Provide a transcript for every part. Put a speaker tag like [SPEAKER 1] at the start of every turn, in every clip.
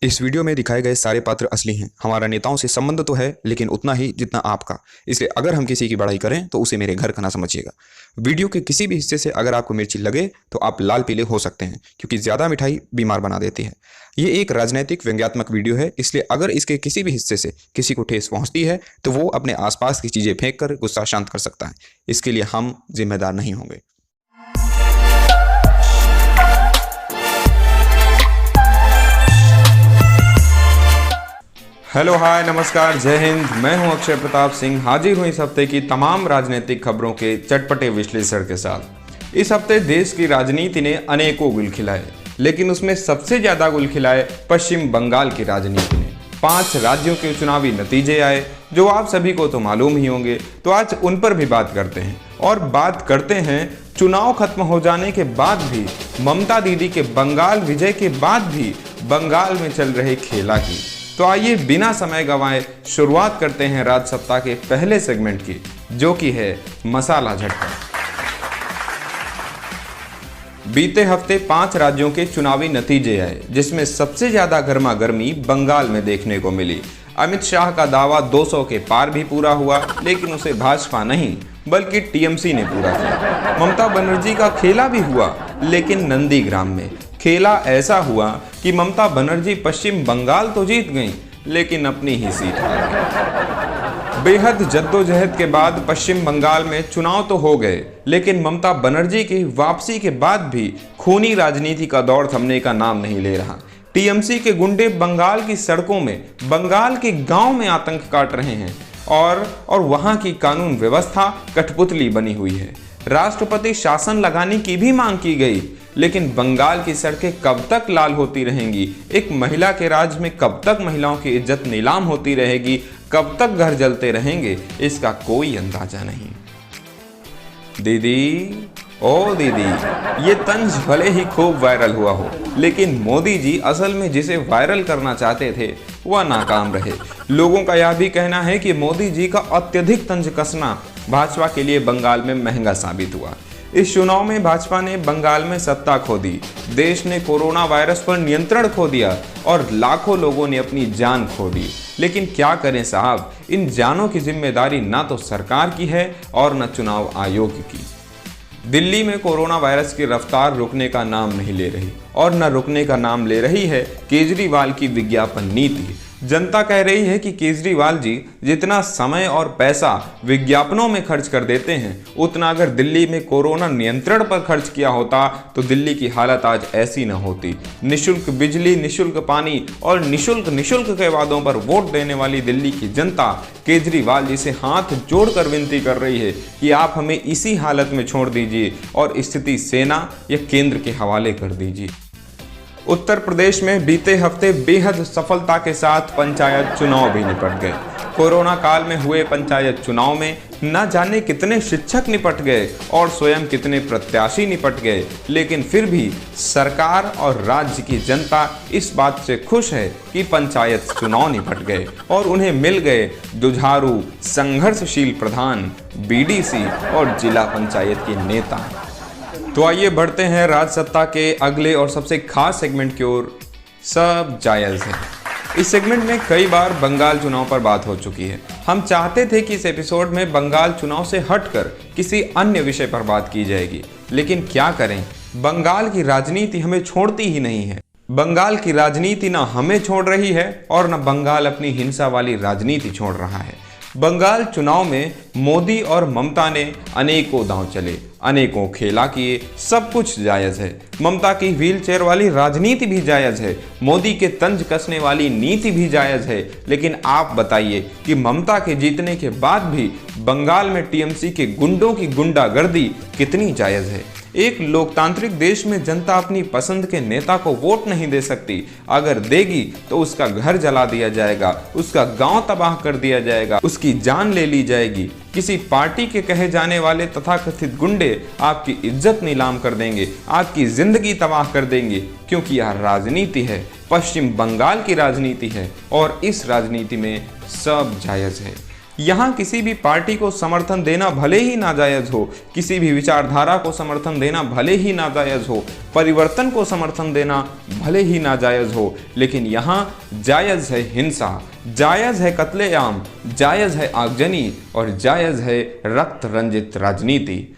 [SPEAKER 1] इस वीडियो में दिखाए गए सारे पात्र असली हैं। हमारा नेताओं से संबंध तो है, लेकिन उतना ही जितना आपका। इसलिए अगर हम किसी की बड़ाई करें तो उसे मेरे घर का ना समझिएगा। वीडियो के किसी भी हिस्से से अगर आपको मिर्ची लगे तो आप लाल पीले हो सकते हैं, क्योंकि ज़्यादा मिठाई बीमार बना देती है। ये एक राजनीतिक व्यंग्यात्मक वीडियो है, इसलिए अगर इसके किसी भी हिस्से से किसी को ठेस पहुंचती है तो वो अपने आसपास की चीज़ें फेंक कर गुस्सा शांत कर सकता है। इसके लिए हम जिम्मेदार नहीं होंगे। हेलो, हाय, नमस्कार, जय हिंद। मैं हूं अक्षय प्रताप सिंह, हाजिर हूं इस हफ्ते की तमाम राजनीतिक खबरों के चटपटे विश्लेषण के साथ। इस हफ्ते देश की राजनीति ने अनेकों गुल खिलाए, लेकिन उसमें सबसे ज्यादा गुल खिलाए पश्चिम बंगाल की राजनीति ने। 5 राज्यों के चुनावी नतीजे आए, जो आप सभी को तो मालूम ही होंगे, तो आज उन पर भी बात करते हैं। और बात करते हैं चुनाव खत्म हो जाने के बाद भी, ममता दीदी के बंगाल विजय के बाद भी बंगाल में चल रहे खेला की। तो आइए बिना समय गंवाए शुरुआत करते हैं राज सप्ताह के पहले सेगमेंट की, जो कि है मसाला झटका। बीते हफ्ते 5 राज्यों के चुनावी नतीजे आए, जिसमें सबसे ज्यादा गर्मा गर्मी बंगाल में देखने को मिली। अमित शाह का दावा 200 के पार भी पूरा हुआ, लेकिन उसे भाजपा नहीं बल्कि टीएमसी ने पूरा किया। ममता बनर्जी का खेला भी हुआ, लेकिन नंदीग्राम में खेला ऐसा हुआ कि ममता बनर्जी पश्चिम बंगाल तो जीत गईं, लेकिन अपनी ही सीट हार गईं। बेहद जद्दोजहद के बाद पश्चिम बंगाल में चुनाव तो हो गए, लेकिन ममता बनर्जी की वापसी के बाद भी खूनी राजनीति का दौर थमने का नाम नहीं ले रहा। टीएमसी के गुंडे बंगाल की सड़कों में, बंगाल के गांव में आतंक काट रहे हैं और वहां की कानून व्यवस्था कठपुतली बनी हुई है। राष्ट्रपति शासन लगाने की भी मांग की गई, लेकिन बंगाल की सड़कें कब तक लाल होती रहेंगी? एक महिला के राज में कब तक महिलाओं की इज्जत नीलाम होती रहेगी? कब तक घर जलते रहेंगे? इसका कोई अंदाजा नहीं। दीदी, ओ दीदी, ये तंज भले ही खूब वायरल हुआ हो, लेकिन मोदी जी असल में जिसे वायरल करना चाहते थे वह नाकाम रहे। लोगों का यह भी कहना है कि मोदी जी का अत्यधिक तंज कसना भाजपा के लिए बंगाल में महंगा साबित हुआ। इस चुनाव में भाजपा ने बंगाल में सत्ता खो दी, देश ने कोरोना वायरस पर नियंत्रण खो दिया और लाखों लोगों ने अपनी जान खो दी। लेकिन क्या करें साहब, इन जानों की जिम्मेदारी ना तो सरकार की है और न चुनाव आयोग की। दिल्ली में कोरोना वायरस की रफ्तार रुकने का नाम नहीं ले रही, और न रुकने का नाम ले रही है केजरीवाल की विज्ञापन नीति। जनता कह रही है कि केजरीवाल जी जितना समय और पैसा विज्ञापनों में खर्च कर देते हैं, उतना अगर दिल्ली में कोरोना नियंत्रण पर खर्च किया होता तो दिल्ली की हालत आज ऐसी न होती। निशुल्क बिजली, निशुल्क पानी और निशुल्क के वादों पर वोट देने वाली दिल्ली की जनता केजरीवाल जी से हाथ जोड़कर विनती कर रही है कि आप हमें इसी हालत में छोड़ दीजिए और स्थिति सेना या केंद्र के हवाले कर दीजिए। उत्तर प्रदेश में बीते हफ्ते बेहद सफलता के साथ पंचायत चुनाव भी निपट गए। कोरोना काल में हुए पंचायत चुनाव में न जाने कितने शिक्षक निपट गए और स्वयं कितने प्रत्याशी निपट गए, लेकिन फिर भी सरकार और राज्य की जनता इस बात से खुश है कि पंचायत चुनाव निपट गए और उन्हें मिल गए जुझारू, संघर्षशील प्रधान, बीडीसी और जिला पंचायत के नेता। तो आइए बढ़ते हैं राजसत्ता के अगले और सबसे खास सेगमेंट की ओर, सब जायज़ है। इस सेगमेंट में कई बार बंगाल चुनाव पर बात हो चुकी है। हम चाहते थे कि इस एपिसोड में बंगाल चुनाव से हटकर किसी अन्य विषय पर बात की जाएगी, लेकिन क्या करें, बंगाल की राजनीति हमें छोड़ती ही नहीं है। बंगाल की राजनीति ना हमें छोड़ रही है और न बंगाल अपनी हिंसा वाली राजनीति छोड़ रहा है। बंगाल चुनाव में मोदी और ममता ने अनेकों दांव चले, अनेकों खेला किए, सब कुछ जायज़ है। ममता की व्हीलचेयर वाली राजनीति भी जायज़ है, मोदी के तंज कसने वाली नीति भी जायज़ है, लेकिन आप बताइए कि ममता के जीतने के बाद भी बंगाल में टीएमसी के गुंडों की गुंडागर्दी कितनी जायज़ है? एक लोकतांत्रिक देश में जनता अपनी पसंद के नेता को वोट नहीं दे सकती। अगर देगी तो उसका घर जला दिया जाएगा, उसका गांव तबाह कर दिया जाएगा, उसकी जान ले ली जाएगी। किसी पार्टी के कहे जाने वाले तथाकथित गुंडे आपकी इज्जत नीलाम कर देंगे, आपकी जिंदगी तबाह कर देंगे, क्योंकि यह राजनीति है, पश्चिम बंगाल की राजनीति है और इस राजनीति में सब जायज़ है। यहाँ किसी भी पार्टी को समर्थन देना भले ही नाजायज हो, किसी भी विचारधारा को समर्थन देना भले ही नाजायज हो, परिवर्तन को समर्थन देना भले ही नाजायज हो, लेकिन यहाँ जायज है हिंसा, जायज है कत्लेआम, जायज है आगजनी और जायज है रक्त रंजित राजनीति।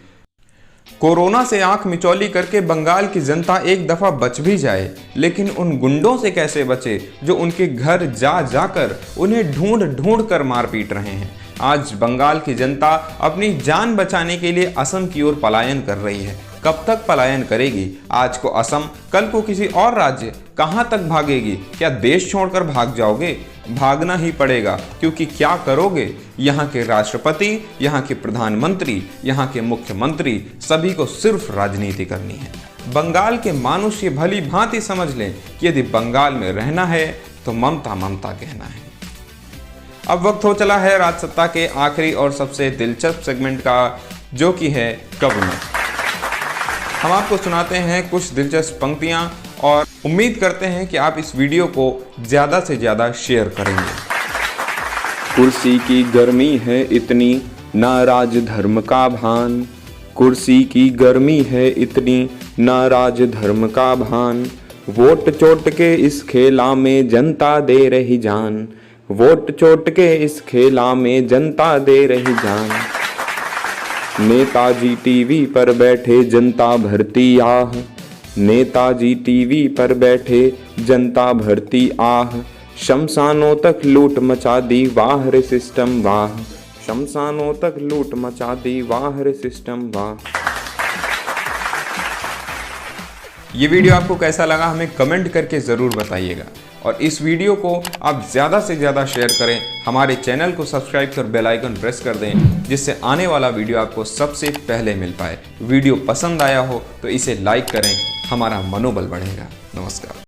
[SPEAKER 1] कोरोना से आंख मिचौली करके बंगाल की जनता एक दफा बच भी जाए, लेकिन उन गुंडों से कैसे बचे जो उनके घर जा जाकर उन्हें ढूंढ ढूंढ कर मार पीट रहे हैं। आज बंगाल की जनता अपनी जान बचाने के लिए असम की ओर पलायन कर रही है। कब तक पलायन करेगी? आज को असम, कल को किसी और राज्य, कहां तक भागेगी? क्या देश छोड़कर भाग जाओगे? भागना ही पड़ेगा, क्योंकि क्या करोगे? यहाँ के राष्ट्रपति, यहाँ के प्रधानमंत्री, यहाँ के मुख्यमंत्री, सभी को सिर्फ राजनीति करनी है। बंगाल के मानुष ये भली भांति समझ लें कि यदि बंगाल में रहना है तो ममता ममता कहना है। अब वक्त हो चला है राजसत्ता के आखिरी और सबसे दिलचस्प सेगमेंट का, जो कि है कबूतर। हम आपको सुनाते हैं कुछ दिलचस्प पंक्तियां और उम्मीद करते हैं कि आप इस वीडियो को ज़्यादा से ज़्यादा शेयर करेंगे। कुर्सी की गर्मी है इतनी, ना राज धर्म का भान। कुर्सी की गर्मी है इतनी, ना राज धर्म का भान। वोट चोट के इस खेला में जनता दे रही जान। वोट चोट के इस खेला में जनता दे रही जान। नेताजी टीवी पर बैठे जनता भरती आह। नेताजी टीवी पर बैठे जनता भरती आह। शमशानों तक लूट मचा दी वाह रे सिस्टम वाह। शमशानों तक लूट मचा दी वाह रे सिस्टम वाह। ये वीडियो आपको कैसा लगा हमें कमेंट करके ज़रूर बताइएगा, और इस वीडियो को आप ज़्यादा से ज़्यादा शेयर करें। हमारे चैनल को सब्सक्राइब कर बेल आइकन प्रेस कर दें, जिससे आने वाला वीडियो आपको सबसे पहले मिल पाए। वीडियो पसंद आया हो तो इसे लाइक करें, हमारा मनोबल बढ़ेगा। नमस्कार।